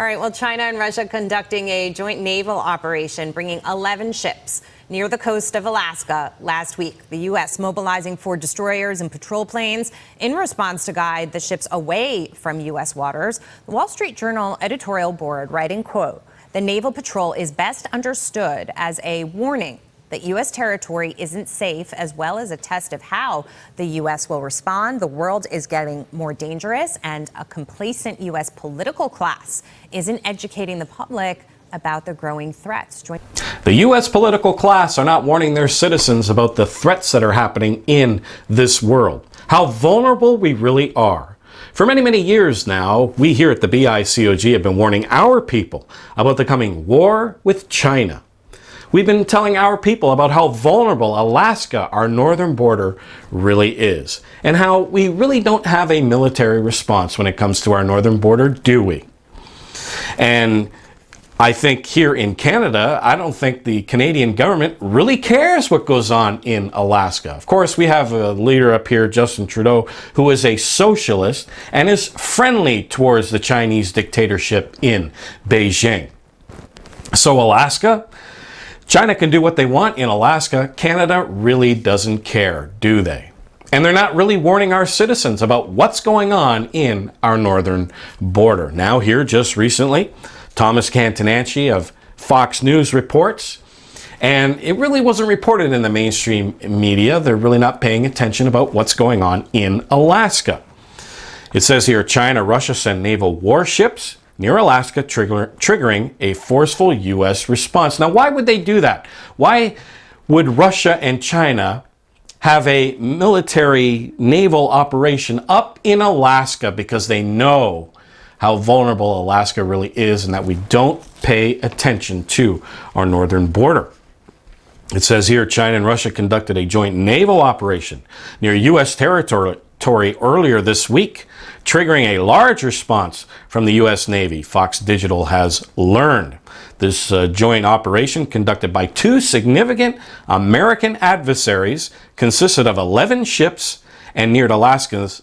right, well, China and Russia conducting a joint naval operation, bringing 11 ships near the coast of Alaska last week. The U.S. mobilizing 4 destroyers and patrol planes in response to guide the ships away from U.S. waters. The Wall Street Journal editorial board writing, quote, "The naval patrol is best understood as a warning that U.S. territory isn't safe, as well as a test of how the U.S. will respond. The world is getting more dangerous, and a complacent U.S. political class isn't educating the public about the growing threats." The U.S. political class are not warning their citizens about the threats that are happening in this world, how vulnerable we really are. For many, many years now, we here at the BICOG have been warning our people about the coming war with China. We've been telling our people about how vulnerable Alaska, our northern border, really is, and how we really don't have a military response when it comes to our northern border, do we? And I think here in Canada, I don't think the Canadian government really cares what goes on in Alaska. Of course, we have a leader up here, Justin Trudeau, who is a socialist and is friendly towards the Chinese dictatorship in Beijing. So Alaska, China can do what they want in Alaska. Canada really doesn't care, do they? And they're not really warning our citizens about what's going on in our northern border. Now here, just recently, Thomas Cantonacci of Fox News reports, and it really wasn't reported in the mainstream media. They're really not paying attention about what's going on in Alaska. It says here, China, Russia send naval warships near Alaska, triggering a forceful U.S. response. Now, why would they do that? Why would Russia and China have a military naval operation up in Alaska? Because they know how vulnerable Alaska really is and that we don't pay attention to our northern border. It says here, China and Russia conducted a joint naval operation near U.S. territory earlier this week, triggering a large response from the U.S. Navy, Fox Digital has learned. This joint operation, conducted by 2 significant American adversaries, consisted of 11 ships and neared Alaska's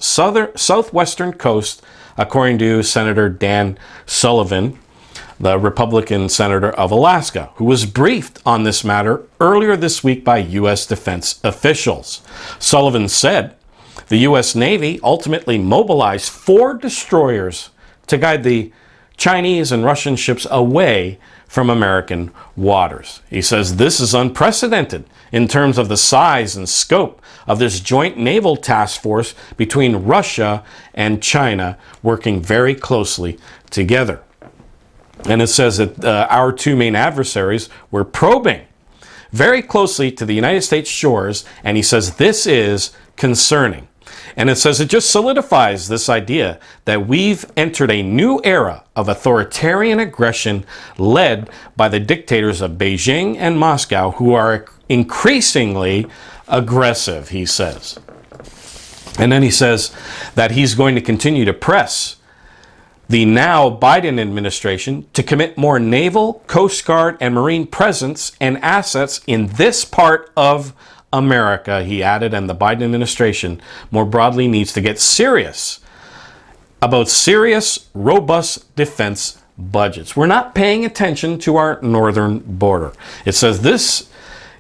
southwestern coast, according to Senator Dan Sullivan, the Republican senator of Alaska, who was briefed on this matter earlier this week by U.S. defense officials. Sullivan said the U.S. Navy ultimately mobilized 4 destroyers to guide the Chinese and Russian ships away from American waters. He says this is unprecedented in terms of the size and scope of this joint naval task force between Russia and China working very closely together. And it says that our 2 main adversaries were probing very closely to the United States shores, and he says this is concerning. And it says it just solidifies this idea that we've entered a new era of authoritarian aggression led by the dictators of Beijing and Moscow, who are increasingly aggressive, he says. And then he says that he's going to continue to press the now Biden administration to commit more naval, Coast Guard, and Marine presence and assets in this part of America, he added, and the Biden administration more broadly needs to get serious about serious, robust defense budgets. We're not paying attention to our northern border. It says this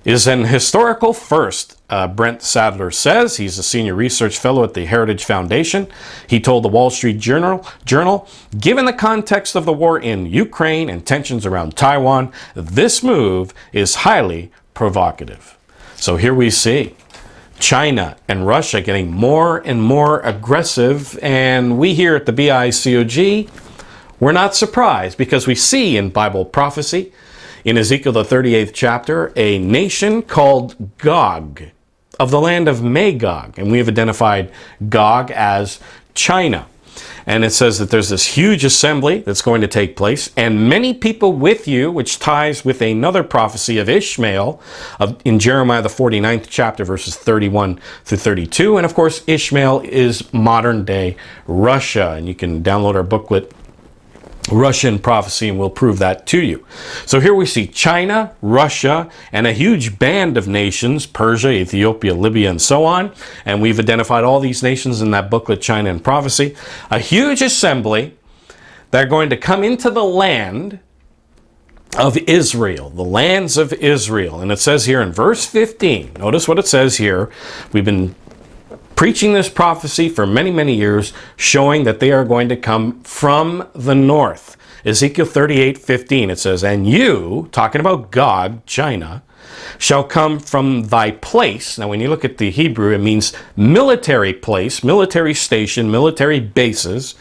is an historical first, Brent Sadler says. He's a senior research fellow at the Heritage Foundation. He told the Wall Street Journal, given the context of the war in Ukraine and tensions around Taiwan, this move is highly provocative. So here we see China and Russia getting more and more aggressive, and we here at the BICOG, we're not surprised because we see in Bible prophecy, in Ezekiel the 38th chapter, a nation called Gog, of the land of Magog, and we have identified Gog as China. And it says that there's this huge assembly that's going to take place, and many people with you, which ties with another prophecy of Ishmael in Jeremiah the 49th chapter, verses 31 through 32. And of course, Ishmael is modern day Russia, and you can download our booklet, Russian Prophecy, and we'll prove that to you. So here we see China, Russia, and a huge band of nations, Persia, Ethiopia, Libya, and so on. And we've identified all these nations in that booklet, China and Prophecy. A huge assembly that are going to come into the land of Israel, the lands of Israel. And it says here in verse 15, notice what it says here. We've been preaching this prophecy for many, many years, showing that they are going to come from the north. Ezekiel 38:15, it says, and you, talking about God, China, shall come from thy place. Now, when you look at the Hebrew, it means military place, military station, military bases,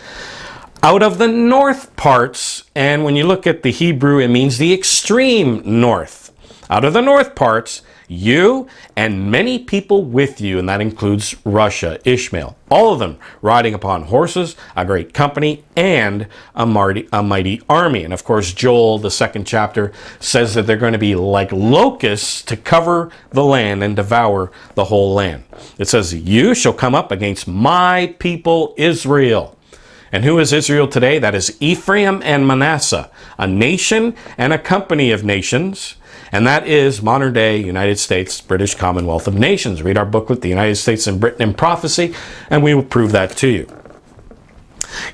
out of the north parts. And when you look at the Hebrew, it means the extreme north. Out of the north parts, you and many people with you, and that includes Russia, Ishmael, all of them riding upon horses, a great company, and a mighty army. And of course, Joel, the 2nd chapter, says that they're going to be like locusts to cover the land and devour the whole land. It says, you shall come up against my people Israel. And who is Israel today? That is Ephraim and Manasseh, a nation and a company of nations. And that is modern day United States, British Commonwealth of Nations. Read our booklet, The United States and Britain in Prophecy, and we will prove that to you.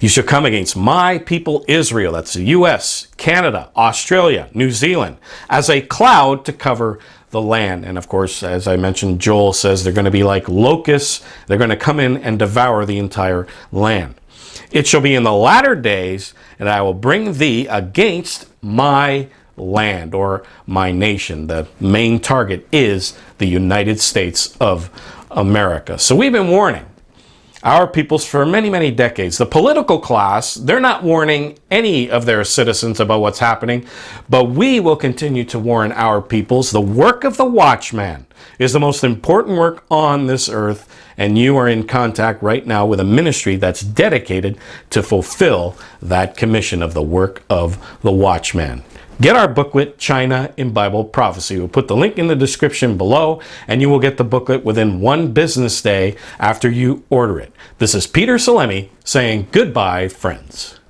You shall come against my people Israel, that's the U.S., Canada, Australia, New Zealand, as a cloud to cover the land. And of course, as I mentioned, Joel says they're going to be like locusts. They're going to come in and devour the entire land. It shall be in the latter days that I will bring thee against my land, or my nation. The main target is the United States of America. So we've been warning our peoples for many, many decades. The political class, they're not warning any of their citizens about what's happening, but we will continue to warn our peoples. The work of the watchman is the most important work on this earth, and you are in contact right now with a ministry that's dedicated to fulfill that commission of the work of the watchman. Get our booklet, China in Bible Prophecy. We'll put the link in the description below, and you will get the booklet within 1 business day after you order it. This is Peter Salemi saying goodbye, friends.